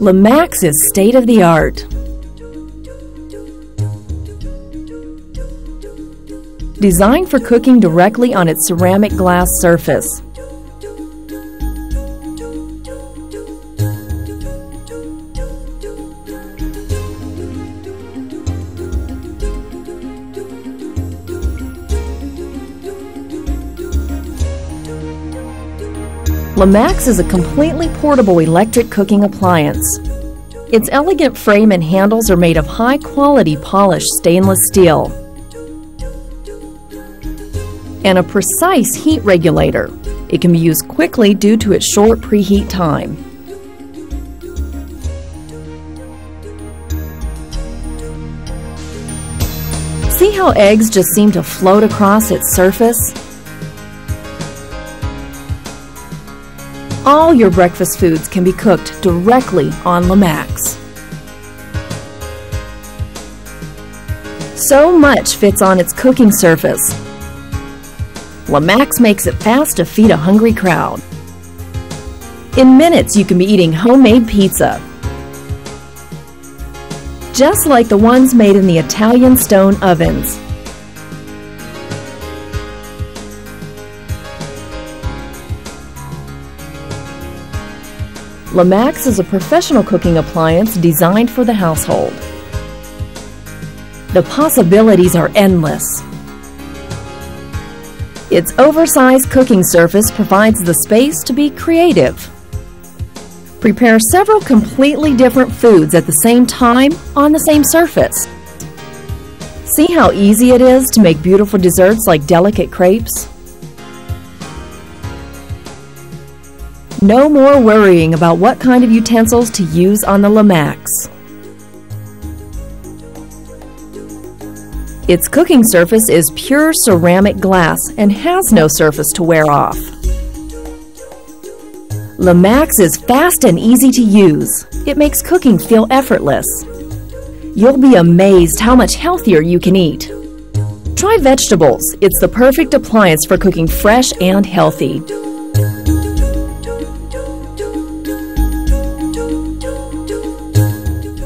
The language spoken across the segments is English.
MWCO is state-of-the-art. Designed for cooking directly on its ceramic glass surface. MWCO is a completely portable electric cooking appliance. Its elegant frame and handles are made of high-quality polished stainless steel and a precise heat regulator. It can be used quickly due to its short preheat time. See how eggs just seem to float across its surface? All your breakfast foods can be cooked directly on MWCO. So much fits on its cooking surface. MWCO makes it fast to feed a hungry crowd. In minutes, you can be eating homemade pizza, just like the ones made in the Italian stone ovens. MWCO is a professional cooking appliance designed for the household. The possibilities are endless. Its oversized cooking surface provides the space to be creative. Prepare several completely different foods at the same time on the same surface. See how easy it is to make beautiful desserts like delicate crepes? No more worrying about what kind of utensils to use on the MWCO. Its cooking surface is pure ceramic glass and has no surface to wear off. MWCO is fast and easy to use. It makes cooking feel effortless. You'll be amazed how much healthier you can eat. Try vegetables. It's the perfect appliance for cooking fresh and healthy.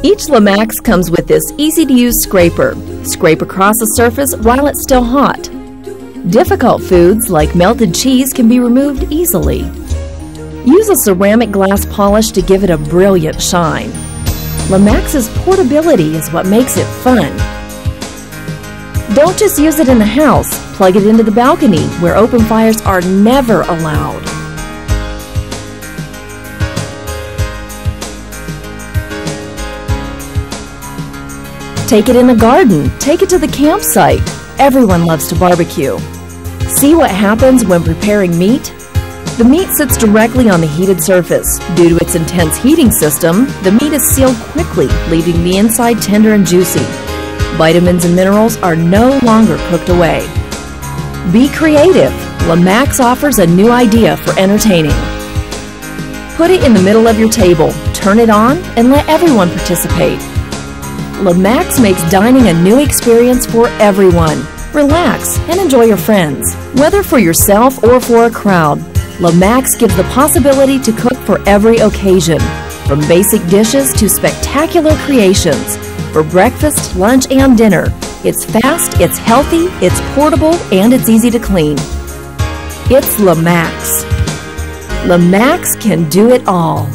Each MWCO comes with this easy-to-use scraper. Scrape across the surface while it's still hot. Difficult foods like melted cheese can be removed easily. Use a ceramic glass polish to give it a brilliant shine. MWCO's portability is what makes it fun. Don't just use it in the house. Plug it into the balcony where open fires are never allowed. Take it in the garden. Take it to the campsite. Everyone loves to barbecue. See what happens when preparing meat? The meat sits directly on the heated surface. Due to its intense heating system, the meat is sealed quickly, leaving the inside tender and juicy. Vitamins and minerals are no longer cooked away. Be creative. MWCO offers a new idea for entertaining. Put it in the middle of your table, turn it on, and let everyone participate. MWCO makes dining a new experience for everyone. Relax and enjoy your friends. Whether for yourself or for a crowd, MWCO gives the possibility to cook for every occasion. From basic dishes to spectacular creations. For breakfast, lunch, and dinner. It's fast, it's healthy, it's portable, and it's easy to clean. It's MWCO. MWCO can do it all.